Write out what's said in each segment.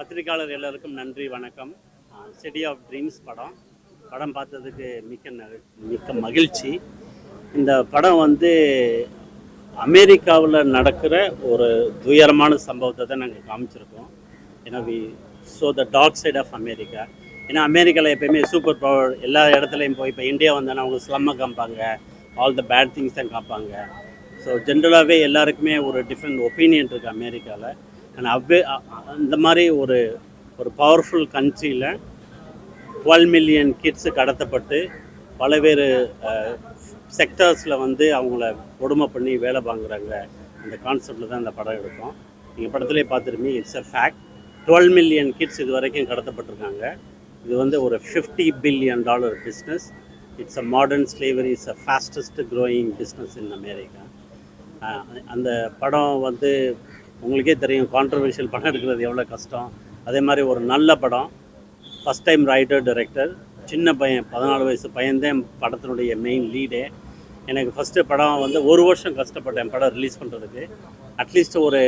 பத்திரிகையாளர் எல்லாருக்கும் நன்றி, வணக்கம். சிட்டி ஆஃப் ட்ரீம்ஸ் படம் பார்த்ததுக்கு மிக்க மகிழ்ச்சி. இந்த படம் வந்து அமெரிக்காவில் நடக்கிற ஒரு துயரமான சம்பவத்தை தான் நாங்கள் காமிச்சிருக்கோம். ஏன்னா the dark side of America. ஏன்னா அமெரிக்காவில் எப்போயுமே சூப்பர் பவர் எல்லா இடத்துலையும் போய் இப்போ இந்தியா வந்தாலும் அவங்க ஸ்லம்மை காமிப்பாங்க, ஆல் த பேட் திங்ஸ் தான் காப்பாங்க. ஸோ ஜென்ரலாகவே எல்லாருக்குமே ஒரு டிஃப்ரெண்ட் ஒப்பீனியன் இருக்குது அமெரிக்காவில். இந்த மாதிரி ஒரு பவர்ஃபுல் கண்ட்ரியில் 12 மில்லியன் கிட்ஸு கடத்தப்பட்டு பலவேறு செக்டர்ஸில் வந்து அவங்கள கொடுமை பண்ணி வேலை வாங்குறாங்க. அந்த கான்செப்டில் தான் இந்த படம் எடுத்தோம். நீங்கள் படத்துலேயே பார்த்துருப்பீங்க, it's a fact. 12 million kids இது வரைக்கும் கடத்தப்பட்டிருக்காங்க. இது வந்து ஒரு $50 billion business. It's a modern slavery, it's a fastest growing business in America. அந்த படம் வந்து உங்களுக்கே தெரியும், கான்ட்ரவர்ஷியல் படம் எடுக்கிறது எவ்வளோ கஷ்டம். அதே மாதிரி ஒரு நல்ல படம், ஃபஸ்ட் டைம் ரைட்டர் டைரக்டர், சின்ன பையன், 14 வயசு பையன்தான் படத்தினுடைய மெயின் லீடே. எனக்கு ஃபஸ்ட்டு படம் வந்து 1 வருஷம் கஷ்டப்பட்டேன் படம் ரிலீஸ் பண்ணுறதுக்கு. அட்லீஸ்ட் ஒரு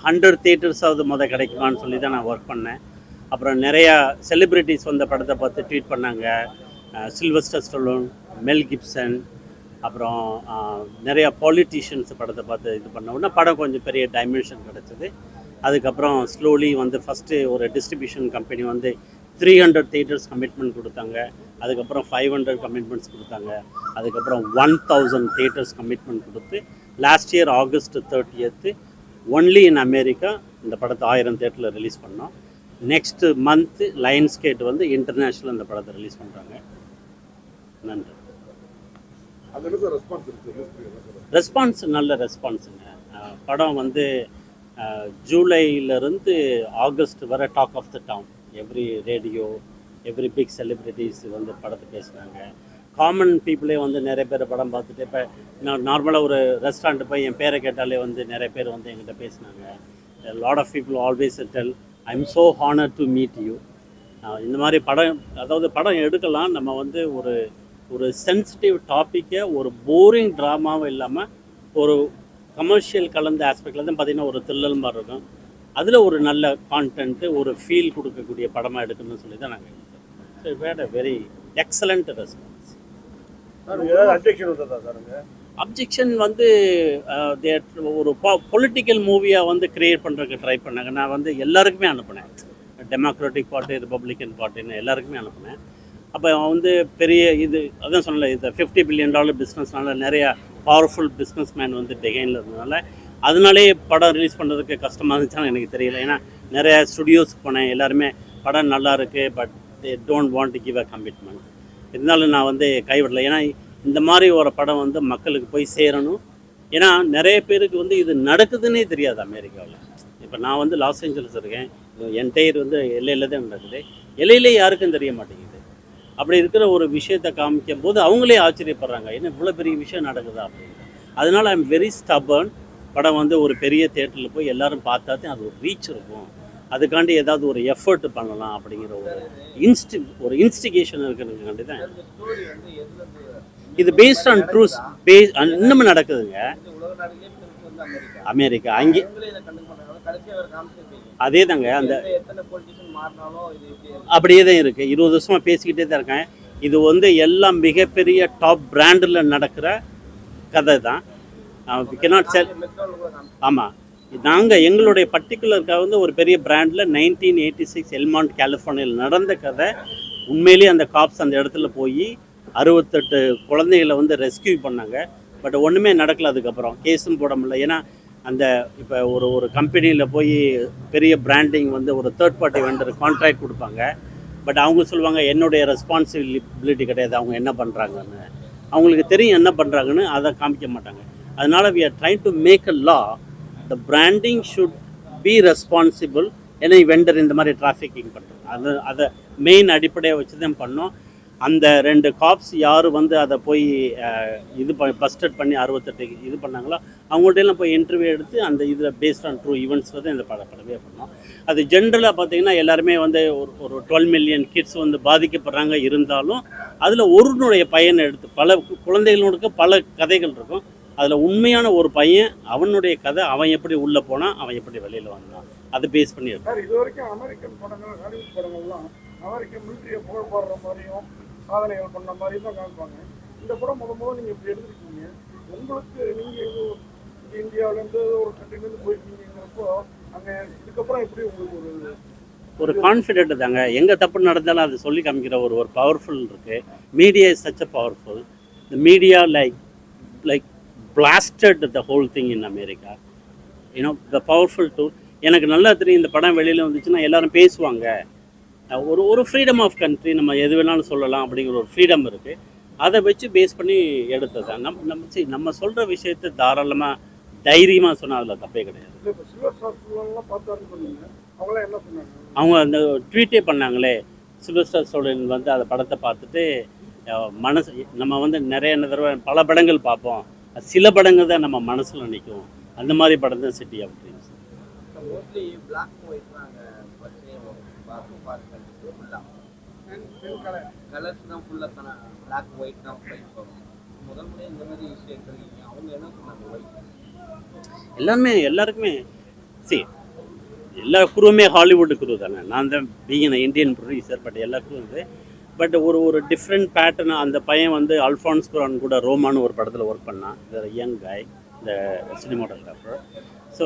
100 தியேட்டர்ஸாவது கிடைக்குமான்னு சொல்லி தான் நான் ஒர்க் பண்ணேன். அப்புறம் நிறையா செலிப்ரிட்டிஸ் வந்த படத்தை பார்த்து ட்வீட் பண்ணாங்க. சில்வஸ்டர் ஸ்டலோன், மெல் கிப்சன், அப்புறம் நிறையா பாலிட்டிஷியன்ஸ் படத்தை பார்த்து இது பண்ண உடனே படம் கொஞ்சம் பெரிய டைமென்ஷன் கிடச்சிது. அதுக்கப்புறம் ஸ்லோலி வந்து ஃபஸ்ட்டு ஒரு டிஸ்ட்ரிபியூஷன் கம்பெனி வந்து 300 தியேட்டர்ஸ் கமிட்மெண்ட் கொடுத்தாங்க. அதுக்கப்புறம் 500 கமிட்மெண்ட்ஸ் கொடுத்தாங்க. அதுக்கப்புறம் 1000 தியேட்டர்ஸ் கமிட்மெண்ட் கொடுத்து last year August 30 only in America இந்த படத்தை 1000 தியேட்டரில் ரிலீஸ் பண்ணோம். நெக்ஸ்ட் மந்த்து லயன்ஸ் கேட் வந்து இன்டர்நேஷ்னல் இந்த படத்தை ரிலீஸ் பண்ணுறாங்க. நன்றி. ரெஸ்பான்ஸ் நல்ல ரெஸ்பான்ஸுங்க. படம் வந்து ஜூலையிலேருந்து ஆகஸ்ட் வரை talk of the town. Every radio, every big celebrities வந்து படத்தை பேசுனாங்க. காமன் பீப்புளே வந்து நிறைய பேர் படம் பார்த்துட்டு, இப்போ நான் நார்மலாக ஒரு ரெஸ்டாரண்ட் போய் என் பேரை கேட்டாலே வந்து நிறைய பேர் வந்து என்கிட்ட பேசினாங்க. Lot of people always tell I am so honour to meet you. இந்த மாதிரி படம் எடுக்கலாம். நம்ம வந்து ஒரு சென்சிட்டிவ் டாப்பிக்கை ஒரு போரிங் ட்ராமாவும் இல்லாமல் ஒரு கமர்ஷியல் கலந்த ஆஸ்பெக்டில் தான் பார்த்திங்கன்னா ஒரு த்ரில்லர் மாதிரி இருக்கும். அதில் ஒரு நல்ல கான்டென்ட்டு, ஒரு ஃபீல் கொடுக்கக்கூடிய படமாக எடுக்கணும்னு சொல்லி தான் நாங்கள் எடுத்தோம். So it had a very excellent response. Objection வந்து ஒரு பொலிட்டிக்கல் மூவியாக வந்து கிரியேட் பண்ணுறதுக்கு ட்ரை பண்ணாங்க. நான் வந்து எல்லாருக்குமே அனுப்பினேன், டெமோக்ராட்டிக் பார்ட்டி, ரிப்பப்ளிக்கன் பார்ட்டின்னு எல்லாருக்குமே அனுப்பினேன். அப்போ வந்து பெரிய அதான் சொன்னல, இந்த $50 பில்லியன் பிஸ்னஸ்னால நிறையா பவர்ஃபுல் பிஸ்னஸ் மேன் வந்து பிகைனில் இருந்ததுனால அதனாலே படம் ரிலீஸ் பண்ணுறதுக்கு கஷ்டமாக இருந்துச்சான்னு எனக்கு தெரியல. ஏன்னா நிறையா ஸ்டுடியோஸ்க்கு போனேன், எல்லாருமே படம் நல்லா இருக்குது, but they don't want to give a commitment. இருந்தாலும் நான் வந்து கைவிடலை. ஏன்னா இந்த மாதிரி ஒரு படம் வந்து மக்களுக்கு போய் சேரணும். ஏன்னா நிறைய பேருக்கு வந்து இது நடக்குதுன்னே தெரியாது அமெரிக்காவில். இப்போ நான் வந்து லாஸ் ஏஞ்சல்ஸ் இருக்கேன், என்டையர் வந்து எல்லையில் தான் நடக்குது. எல்லையிலே யாருக்கும் தெரிய மாட்டேங்குது. அப்படி இருக்கிற ஒரு விஷயத்தை காமிக்கும் போது அவங்களே ஆச்சரியப்படுறாங்க, என்ன இவ்வளோ பெரிய விஷயம் நடக்குதா அப்படின்னு. அதனால் ஐ எம் வெரி ஸ்டபர்ன். படம் வந்து ஒரு பெரிய தியேட்டரில் போய் எல்லோரும் பார்த்தாதே அது ஒரு ரீச் இருக்கும். அதுக்காண்டி ஏதாவது ஒரு எஃபர்ட் பண்ணலாம் அப்படிங்கிற ஒரு இன்ஸ்டிகேஷன் இருக்கிறதுக்காண்டி தான் இது. பேஸ்ட் ஆன் ட்ரூஸ் இன்னமும் நடக்குதுங்க அமெரிக்கா. அங்கே அதே தாங்க, அந்த அப்படியே தான் இருக்குது. 20 வருஷமாக பேசிக்கிட்டே தான் இருக்கேன். இது வந்து எல்லாம் மிகப்பெரிய டாப் பிராண்டில் நடக்கிற கதை தான். ஆமாம், நாங்கள் எங்களுடைய பர்டிகுலருக்காக வந்து ஒரு பெரிய பிராண்டில் 1986 எல்மாண்ட் கலிஃபோர்னியாவில் நடந்த கதை. உண்மையிலேயே அந்த காப்ஸ் அந்த இடத்துல போய் 68 குழந்தைகளை வந்து ரெஸ்கியூ பண்ணாங்க. பட் ஒன்றுமே நடக்கலை. அதுக்கப்புறம் கேஸும் போட முடியல. ஏன்னா அந்த இப்போ ஒரு கம்பெனியில் போய் பெரிய பிராண்டிங் வந்து ஒரு தேர்ட் பார்ட்டி வெண்டர் கான்ட்ராக்ட் கொடுப்பாங்க. பட் அவங்க சொல்லுவாங்க என்னுடைய ரெஸ்பான்சிபிலிட்டி கிடையாது, அவங்க என்ன பண்ணுறாங்கன்னு. அவங்களுக்கு தெரியும் என்ன பண்ணுறாங்கன்னு, அதை காமிக்க மாட்டாங்க. அதனால் we are trying to make a law, the branding should be responsible. ஏன்னா வெண்டர் இந்த மாதிரி டிராஃபிக்கிங் பண்ணுறது அதை மெயின் அடிப்படையாக வச்சு தான் பண்ணோம். அந்த 2 காப்ஸ் யார் வந்து அதை போய் பஸ்டட் பண்ணி 68 இது பண்ணாங்களோ அவங்கள்ட்டெல்லாம் போய் இன்டர்வியூ எடுத்து அந்த இதில் பேஸ்ட் ஆன் ட்ரூ ஈவெண்ட்ஸ் வந்து இந்த படமே பண்ணோம். அது ஜென்ரலாக பார்த்திங்கன்னா எல்லாருமே வந்து ஒரு 12 மில்லியன் கிட்ஸ் வந்து பாதிக்கப்படுறாங்க. இருந்தாலும் அதில் ஒருனுடைய பையனை எடுத்து பல குழந்தைகளுக்கு பல கதைகள் இருக்கும். அதில் உண்மையான ஒரு பையன், அவனுடைய கதை, அவன் எப்படி உள்ளே போனான், அவன் எப்படி வெளியில் வந்தான். அதை பேஸ் பண்ணி எடுத்தோம். சார் இது வரைக்கும் அமெரிக்கன் படங்கள், ஹாலிவுட் படங்கள்லாம் அமெரிக்கன் மிலிட்டரியை புகழ் பாடுற மாதிரியும் சாதனைகள் பண்ண மாதிரியும் தான் காமிப்பாங்க. இந்த படம் முதல்ல நீங்கள் இப்படி எடுத்துருக்கீங்க. உங்களுக்கு நீங்கள் இந்தியாவிலேருந்து ஒரு கண்ட்ரிலேருந்து போயிருக்கீங்கிறப்போ அங்கே இதுக்கப்புறம் எப்படி உங்களுக்கு ஒரு கான்ஃபிடென்ட் தாங்க. எங்கே தப்பு நடந்தாலும் அது சொல்லி காமிக்கிற ஒரு பவர்ஃபுல் இருக்குது. Media is such a powerful. The media like blasted the whole thing in America. You know the powerful tool. எனக்கு நல்லா தெரியும் இந்த படம் வெளியில் வந்துச்சுன்னா எல்லாரும் பேசுவாங்க. ஒரு ஃப்ரீடம் ஆஃப் கண்ட்ரி, நம்ம எது வேணாலும் சொல்லலாம் அப்படிங்கிற ஒரு ஃப்ரீடம் இருக்குது. அதை வச்சு பேஸ் பண்ணி எடுத்தது தான். நம்ம சொல்கிற விஷயத்தை தாராளமாக தைரியமாக சொன்னால் அதில் தப்பே கிடையாது. அவங்க அந்த ட்வீட்டே பண்ணாங்களே, சில்வஸ்டர் ஸ்டோலின் வந்து அந்த படத்தை பார்த்துட்டு மனசு நம்ம வந்து நிறைய தடவை பல படங்கள் பார்ப்போம், சில படங்கள் தான் நம்ம மனசில் நிற்கும், அந்த மாதிரி படம் தான் சிட்டி ஆஃப் ட்ரீம்ஸ். எல்லாருக்குமே எல்லா குருவுமே ஹாலிவுட் குரு தானே. நான் தான் பீயிங் இந்தியன் ப்ரொடியூசர், பட் எல்லா குரு வந்து பட் ஒரு டிஃப்ரெண்ட் பேட்டர்ன். அந்த பையன் வந்து அல்ஃபான்ஸ் குரான் கூட ரோமான்னு ஒரு படத்தில் ஒர்க் பண்ணான். யங் காய், இந்த சினிமாட்டோகிராஃபர். ஸோ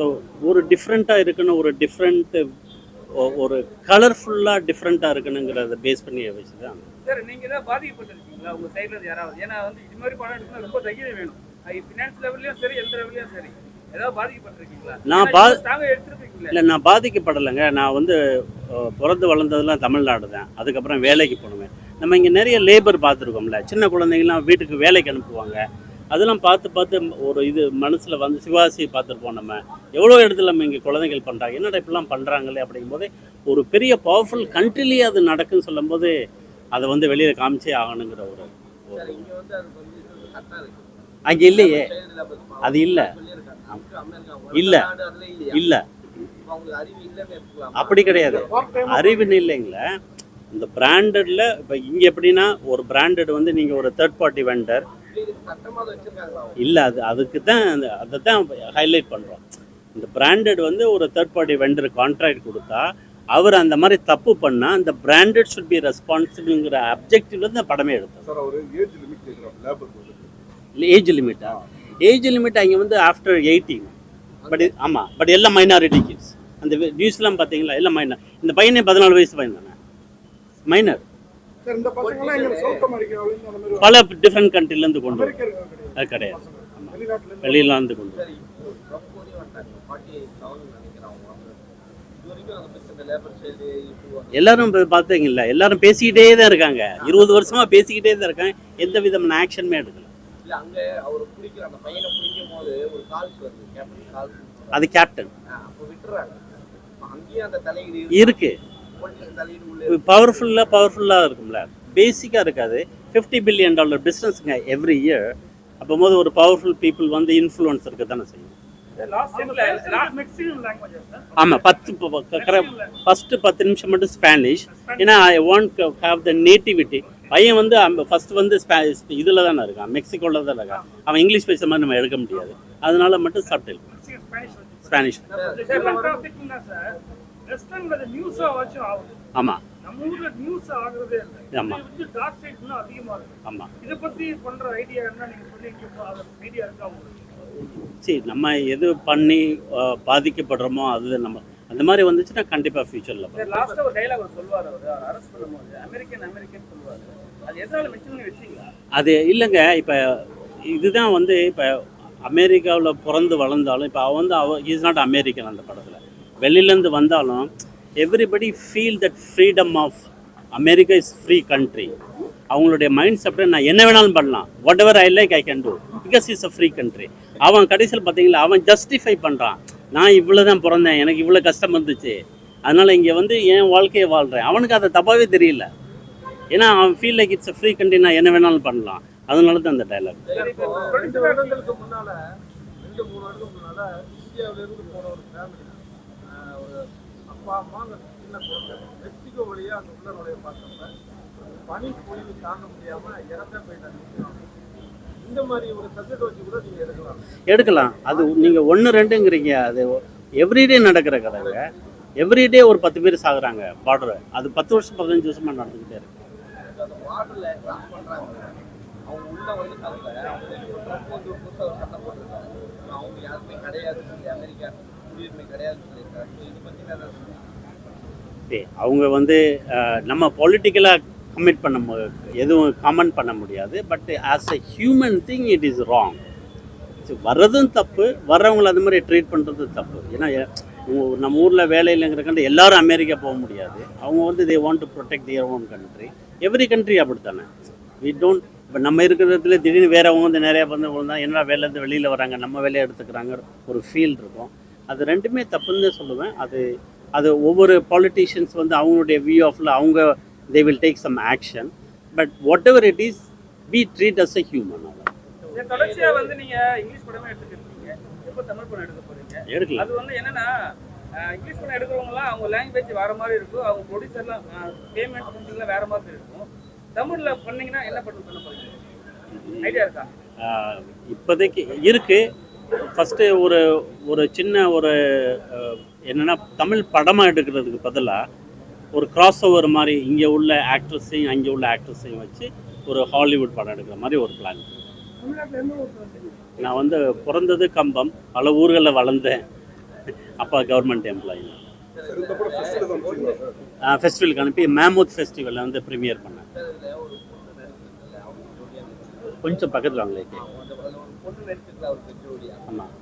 ஒரு டிஃப்ரெண்ட்டாக இருக்குன்னு, ஒரு டிஃப்ரெண்ட்டு, ஒரு கலர்ஃபுல்லாக டிஃப்ரெண்ட்டாக இருக்கணுங்கிறத பேஸ் பண்ணி வச்சு தான். சார் நீங்கள் தான் பாதிக்கப்பட்டிருக்கீங்களா உங்கள் சைட்லேருந்து யாராவது? ஏன்னா வந்து இது மாதிரி படம் எடுக்கணும் ரொம்ப தைரியம் வேணும். ஃபினான்ஸ் லெவல்லையும் சரி, எந்த லெவல்லையும் சரி. ஏதாவது பாதிக்கப்பட்டிருக்கீங்களா? நான் பாதிக்கப்படலைங்க. நான் வந்து பிறந்து வளர்ந்ததெல்லாம் தமிழ்நாடு தான். அதுக்கப்புறம் வேலைக்கு போனேன். நம்ம இங்கே நிறைய லேபர் பார்த்துருக்கோம்ல, சின்ன குழந்தைங்களாம் வீட்டுக்கு வேலைக்கு அனுப்புவாங்க. அதெல்லாம் பார்த்து ஒரு இது மனசில் வந்து சிவாசி பார்த்துருப்போம். நம்ம எவ்வளோ இடத்துல நம்ம இங்கே குழந்தைகள் பண்ணுறாங்க, என்னடா இப்படிலாம் பண்ணுறாங்களே அப்படிங்கும்போது ஒரு பெரிய பவர்ஃபுல் கண்ட்ரிலேயே அது நடக்குன்னு சொல்லும்போது அதை வந்து வெளியில் காமிச்சே ஆகணுங்கிற ஒரு அங்கே இல்லையே. அது இல்லை இல்லை இல்லை அப்படி கிடையாது. அறிவுன்னு இல்லைங்களா, இந்த பிராண்டட்ல இப்போ இங்கே எப்படின்னா ஒரு பிராண்டட் வந்து நீங்கள் ஒரு தேர்ட் பார்ட்டி வெண்டர் இல்லை, அதுக்கு தான் அதை தான் ஹைலைட் பண்ணுறோம். இந்த பிராண்டட் வந்து ஒரு தேர்ட் பார்ட்டி வெண்டர் கான்ட்ராக்ட் கொடுத்தா அவர் அந்த மாதிரி தப்பு பண்ணால் அந்த பிராண்டட் ஷுட் பி ரெஸ்பான்சிபிள்ங்கிற அப்ஜெக்டிவ்ல தான் படமே எடுத்தோம். ஏஜ் லிமிட்டா? ஏஜ் லிமிட் அங்கே வந்து ஆஃப்டர் 18. பட் ஆமாம், பட் எல்லாம் மைனாரிட்டி கிட்ஸ். அந்த நியூஸ்லாம் பார்த்தீங்களா, எல்லாம் மைனர். இந்த பையனே 14 வயசு பையன் தானே, மைனர். பல டிஃப்ரெண்ட் கண்ட்ரிலேருந்து கொண்டு அது கிடையாது, வெளியிலேருந்து கொண்டு எல்லாரும் பார்த்தீங்கல்ல, எல்லாரும் பேசிக்கிட்டே தான் இருக்காங்க. 20 வருஷமா பேசிக்கிட்டே தான் இருக்காங்க. எந்த விதமான ஆக்ஷனுமே எடுக்கல. அது கேப்டன் இருக்கு, பவர்ஃபுல்லா இருக்கும்ல. பேசிக்கா இருக்காது. $50 பில்லியன் பிஸ்னஸ்ங்க எவ்ரி இயர். அப்போது ஒரு பவர்ஃபுல் பீப்புள் வந்து இன்ஃப்ளூயன்ஸ் இருக்க தானே செய்யும். ஆமாம், ஃபஸ்ட்டு 10 நிமிஷம் மட்டும் ஸ்பானிஷ். ஏன்னா I want have the nativity. பையன் வந்து ஃபஸ்ட்டு வந்து இதில் தானே இருக்கான், மெக்சிகோவில் தான் இருக்கான். அவன் இங்கிலீஷ் பேசுகிற மாதிரி நம்ம எடுக்க முடியாது. அதனால மட்டும் சப்டைல் ஸ்பானிஷ். ஆமாம் ஆமாம் ஆமாம். சரி, நம்ம எது பண்ணி பாதிக்கப்படுறோமோ அது நம்ம அந்த மாதிரி வந்துச்சுன்னா கண்டிப்பாக ஃபியூச்சரில் அது இல்லைங்க. இப்போ இதுதான் வந்து இப்போ அமெரிக்காவில் பிறந்து வளர்ந்தாலும் இப்போ அவன் இஸ் நாட் அமெரிக்கன். அந்த படத்தில் வெளியிலேருந்து வந்தாலும் everybody feel that freedom of America is free country. அவங்களுடைய மைண்ட் செட் நான் என்ன வேணாலும் பண்ணலாம், whatever I like I can do because it's a free country. அவன் கடைசியில் பார்த்தீங்களா அவன் ஜஸ்டிஃபை பண்ணுறான், நான் இவ்வளோ தான் பிறந்தேன், எனக்கு இவ்வளோ கஷ்டம் வந்துச்சு, அதனால் இங்கே வந்து என் வாழ்க்கையை வாழ்கிறேன். அவனுக்கு அதை தப்பாகவே தெரியல. ஏன்னா அவன் feel like it's a free country, நான் என்ன வேணாலும் பண்ணலாம். அதனால தான் அந்த டைலாக். 2 வருடங்களுக்கு முன்னால் 2-3 வருடங்களுக்கு முன்னால் இந்தியாவிலேருந்து போன ஒரு ஃபேமிலி, ஒரு அப்பா அம்மா, அந்த சின்ன குழந்தை மெக்சிகோ வழியாக அந்த உள்ள நுழைய பார்த்தப்ப பனி பொழிவு தாங்க முடியாமல் இறந்தே போயிட்டாங்க. இந்த மாதிரி ஒரு சப்ஜெக்ட் வச்சு கூட நீங்கள் எடுக்கலாம். அது நீங்கள் 1-2ங்கிறீங்க. அது எவ்ரிடே நடக்கிற கதைங்க. எவ்ரிடே ஒரு 10 பேர் சாகுறாங்க பார்டர். அது 10 வருஷம் 15 வருஷமா நடந்துக்கிட்டே இருக்கு. அந்த பார்டர்ல கிராஸ் பண்றாங்க, அவங்க உள்ள வந்து தரல, அவங்க வந்து புதுசா ஒரு சட்டம் போட்டிருக்காங்க, அவங்க யாருமே கிடையாது, அமெரிக்கா குடியுரிமை கிடையாதுன்னு சொல்லியிருக்காங்க. இதை பத்தி அவங்க வந்து நம்ம பொலிட்டிக்கலாக கமிட் பண்ண எதுவும் கமெண்ட் பண்ண முடியாது. But as a human thing it is wrong. வர்றதும் தப்பு, வர்றவங்களை அது மாதிரி ட்ரீட் பண்ணுறது தப்பு. ஏன்னா நம்ம ஊரில் வேலை இல்லைங்கிறக்காண்டி எல்லாரும் அமெரிக்கா போக முடியாது. அவங்க வந்து they want to protect their own country. Every country அப்படித்தானே. வி டோன்ட் இப்போ நம்ம இருக்கிறதுல திடீர்னு வேறவங்க வந்து நிறையா வந்து தான் என்ன வேலையிலேருந்து வெளியில் வராங்க, நம்ம வேலையை எடுத்துக்கிறாங்க ஒரு ஃபீல் இருக்கும். அது ரெண்டுமே தப்புன்னு சொல்லுவேன். அது ஒவ்வொரு பாலிட்டிஷியன்ஸ் வந்து அவங்களுடைய வியூ ஆஃப்ல அவங்க they will take some action. But whatever it is be treat as a human. தொடர்ச்சியா வந்து நீங்க இங்கிலீஷ் படமே எடுத்துக்கிட்டீங்க, எப்போ தமிழ் படம் எடுக்க போறீங்க? எடுக்கலாம். அது வந்து என்னன்னா இங்கிலீஷ் படம் எடுக்கிறவங்கலாம் அவங்க லாங்குவேஜ் வேற மாதிரி இருக்கும், அவங்க ப்ரொடியூசர்லாம் பேமெண்ட் சம்திங்லாம் வேற மாதிரி இருக்கும். தமிழ்ல பண்ணீங்கன்னா என்ன பண்ண போறீங்க, ஐடியா இருக்கா? இப்போதைக்கு இருக்கு. ஃபஸ்ட்டு ஒரு சின்ன ஒரு என்னென்னா தமிழ் படமாக எடுக்கிறதுக்கு பதிலாக ஒரு கிராஸ் ஓவர் மாதிரி இங்கே உள்ள ஆக்ட்ரஸையும் அங்கே உள்ள ஆக்ட்ரஸையும் வச்சு ஒரு ஹாலிவுட் படம் எடுக்கிற மாதிரி ஒரு பிளான். நான் வந்து பிறந்தது கம்பம், பல ஊர்களில் வளர்ந்தேன். அப்பா கவர்மெண்ட் எம்ப்ளாயி. ஃபெஸ்டிவலுக்கு அனுப்பி மேமூத் ஃபெஸ்டிவலில் வந்து ப்ரீமியர் பண்ணேன். கொஞ்சம் பக்கத்தில் வாங்களே. ஆமாம்.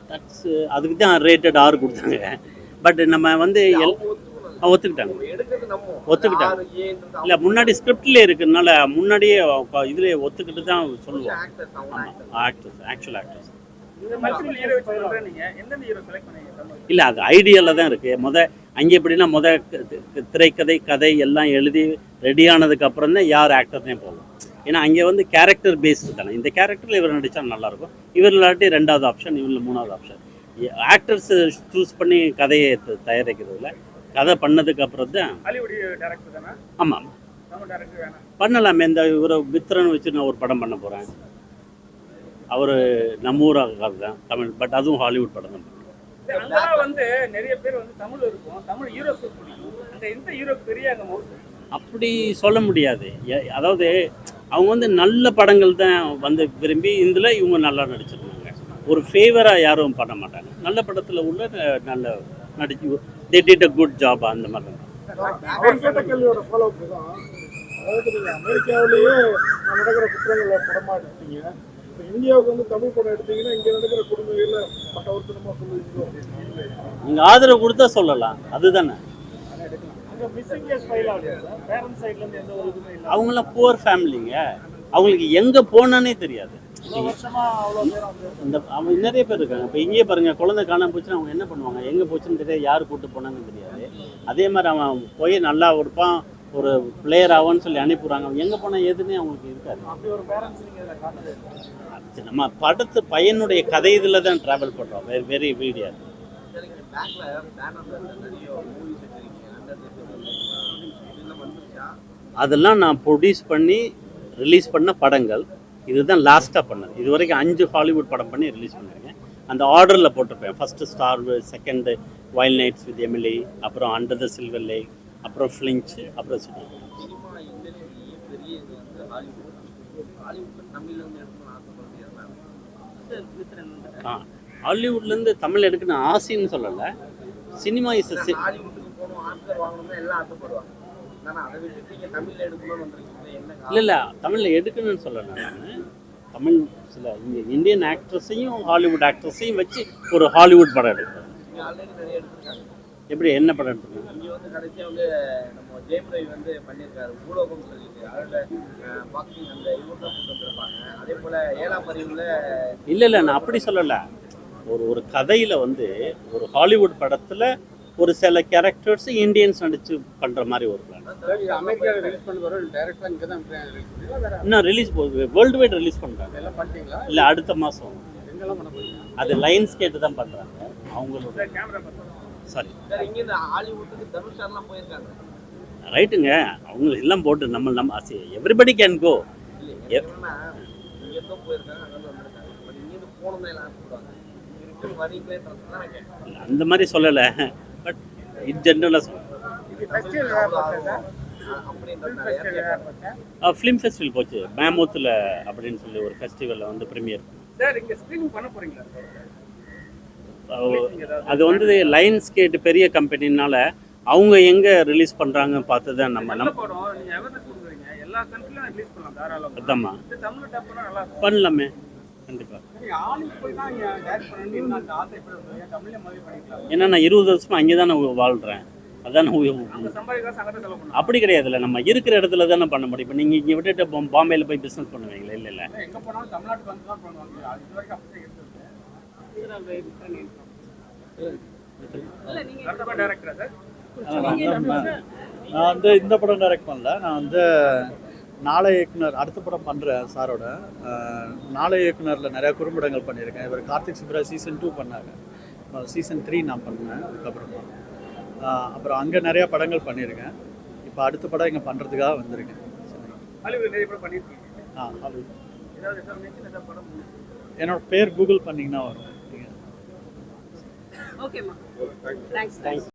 தட்ஸ் அதுக்கு தான் ரேட்டட் R கொடுத்தாங்க. பட் நம்ம வந்து ஒத்துக்கிட்டாங்க. இல்லை முன்னாடி ஸ்கிரிப்ட்லேயே இருக்கிறதுனால முன்னாடியே இதுலேயே ஒத்துக்கிட்டு தான் சொல்லுவோம். ஆமாம், ஆக்டர்ஸ், ஆக்சுவல் ஆக்டர்ஸ். இல்லை அது ஐடியாவில் தான் இருக்குது. அங்கே எப்படின்னா திரைக்கதை கதை எல்லாம் எழுதி ரெடி ஆனதுக்கப்புறம் தான் யார் ஆக்டர்னே போகும். ஏன்னா அங்கே வந்து கேரக்டர் பேஸ்டு தானே. இந்த கேரக்டரில் இவர் நடித்தா நல்லாயிருக்கும், இவர் இல்லாட்டி ரெண்டாவது ஆப்ஷன், இவரில் மூணாவது ஆப்ஷன். ஆக்டர்ஸ் சூஸ் பண்ணி கதையை தயாரிக்கிறதுல கதை பண்ணதுக்கப்புறம் தான். ஆமாம் பண்ணலாமே. இந்த இவரை மித்திரன் வச்சு நான் ஒரு படம் பண்ண போகிறேன். அவர் நம்ம ஊராக தான் தமிழ், பட் அதுவும் ஹாலிவுட் படம் தான். வந்து நிறைய பேர் வந்து தமிழ் இருக்கும், தமிழ் ஹீரோஸ் பிடிக்கும், அந்த எந்த ஹீரோ பெரிய அப்படி சொல்ல முடியாது. அதாவது அவங்க வந்து நல்ல படங்கள் தான் வந்து விரும்பி இதில் இவங்க நல்லா நடிச்சிருந்தாங்க. ஒரு ஃபேவராக யாரும் பண்ண மாட்டாங்க. நல்ல படத்தில் உள்ள நல்ல நடிச்சு they did a good job அந்த மாதிரி தான். அவர் கேட்ட கேள்வியோட ஃபாலோ அப் தான். அதாவது நீங்கள் அமெரிக்காவிலேயே நடக்கிற குற்றங்களை படமாக எடுத்தீங்க, இப்போ இந்தியாவுக்கு வந்து தமிழ் படம் எடுத்தீங்கன்னா இங்கே நடக்கிற கொடுமைகளில் பட்டவர்த்தனமாக சொல்லுவீங்களோ? நீங்கள் ஆதரவு கொடுத்தா சொல்லலாம், அதுதானே. அவங்களாம் புவர் ஃபேமிலிங்க, அவங்களுக்கு எங்கே போனானே தெரியாது. அவங்க நிறைய பேர் இருக்காங்க. இப்போ இங்கே பாருங்கள், குழந்தை காணாமல் போச்சுன்னா அவங்க என்ன பண்ணுவாங்க, எங்கே போச்சுன்னு தெரியாது, யார் கூப்பிட்டு போனாங்கன்னு தெரியாது. அதே மாதிரி அவன் போய் நல்லா இருப்பான், ஒரு பிளேயர் ஆவான்னு சொல்லி அனுப்பிடுறாங்க. அவங்க எங்கே போனால் எதுன்னே அவங்களுக்கு இருக்காது. நம்ம படத்து பையனுடைய கதை இதில் தான் ட்ராவல் பண்ணுறோம். வெரி வீடியா. அதெல்லாம் நான் ப்ரொடியூஸ் பண்ணி ரிலீஸ் பண்ண படங்கள். இதுதான் லாஸ்ட்டாக பண்ணது. இது வரைக்கும் 5 ஹாலிவுட் படம் பண்ணி ரிலீஸ் பண்ணியிருக்கேன். அந்த ஆர்டரில் போட்டிருப்பேன். First star, second wild nights with Emily, அப்புறம் அண்டர் த சில்வர் லேக், அப்புறம் ஃப்ளின்ச், அப்புறம் சிட்டி. ஹாலிவுட்லேருந்து தமிழ் எடுக்கணும் ஆசைன்னு சொல்லலை. சினிமா இஸ் இல்லை தமிழில் எடுக்கணும்னு சொல்லலை. நான் தமிழ் சில இந்தியன் ஆக்ட்ரஸையும் ஹாலிவுட் ஆக்ட்ரஸையும் வச்சு ஒரு ஹாலிவுட் படம் எடுக்கிறேன். எப்படி என்ன படம் எடுத்துருக்கேன்? இல்லை நான் அப்படி சொல்லலை. ஒரு கதையில் வந்து ஒரு ஹாலிவுட் படத்தில் ஒரு சில கேரக்டர்ஸ் இந்தியன்ஸ் நடிச்சு பண்ணுற மாதிரி ஒரு பிளான். இன்னும் ரிலீஸ் போகுது, வேர்ல்டு வைட் ரிலீஸ் பண்ணுறாங்க. இல்லை அடுத்த மாதம். அது லைன்ஸ் கேட்டு தான் பண்ணுறாங்க அவங்களோட. சாரி, ரைட்டுங்க, அவங்க எல்லாம் போட்டு நம்ம எவ்ரிபடி கேன் கோ. இல்லை என்னன்னா இங்கேருந்தோ போயிருக்காங்க அங்கேருந்து வந்திருக்காங்க பட் இங்கேருந்து போகணும் தான் எல்லாம் ஆசைப்படுவாங்க இங்கே ரிட்டர்ன் வரீங்களேன்றது தான் நான் கேட்குறேன். அந்த மாதிரி சொல்லலை, பட் இன் ஜென்ரலாக சொல்லுங்கள். ஃபிலிம் ஃபெஸ்டிவல் போச்சு மேமூத்தில் அப்படின்னு சொல்லி ஒரு ஃபெஸ்டிவலில் வந்து ப்ரீமியர். சார் இங்க ஸ்கிரீனிங் பண்ண போறீங்களா அது வந்து லைன்ஸ் கேட் பெரிய கம்பெனினால அவங்க எங்கே ரிலீஸ் பண்ணுறாங்கன்னு பார்த்து தான் நம்ம நல்ல படம் நீங்க அவேர்னஸ் கொடுக்குறீங்க எல்லா கண்ட்ரிலும் ரிலீஸ் பண்ணலாம் தாராளமா. அதாம்மா இந்த தமிழ் டப் பண்ணா நல்லா இருக்கும். பண்ணலாமே, கண்டிப்பாக. ஏன்னா நான் 20 வருஷமா அங்கே தானே வாழ்கிறேன், அதான் அங்க சம்பாதிக்கலாம் சங்கத்தை செலவு பண்ணலாம். அப்படி கிடையாதுல்ல, நம்ம இருக்கிற இடத்துல தானே பண்ண முடியும். இப்போ நீங்கள் இங்கே விட்டுட்டு பாம்பேயில் போய் பிஸ்னஸ் பண்ணுவீங்களா? இல்லை இல்லை, எங்க போனாலும் தமிழ்நாட்டுக்கு வந்து தான் பண்ணுவாங்க. அது இது வரைக்கும் அப்படியே இருக்குது. கண்டிப்பா டைரக்டரா சார்? நான் வந்து இந்த படம் டைரக்ட் பண்ணல, நான் வந்து நாளை இயக்குனர் அடுத்த படம் பண்ணுறேன் சாரோட. நாளை இயக்குனரில் நிறையா குறும்படங்கள் பண்ணியிருக்கேன். இவர் கார்த்திக் சுப்ராஜ் சீசன் 2 பண்ணாங்க, சீசன் 3 நான் பண்ணேன் அதுக்கப்புறமா. அப்புறம் அங்கே நிறையா படங்கள் பண்ணியிருக்கேன். இப்போ அடுத்த படம் இங்கே பண்ணுறதுக்காக வந்திருக்கேன். ஹாலிவுட் நிறைய படம் பண்ணியிருக்கீங்க. ஹாலிவுட். ஏதாவது ஏதாவது படம் என்னோட பேர் கூகுள் பண்ணிங்கன்னா வரும். ஓகேம்மா, தேங்க்ஸ்.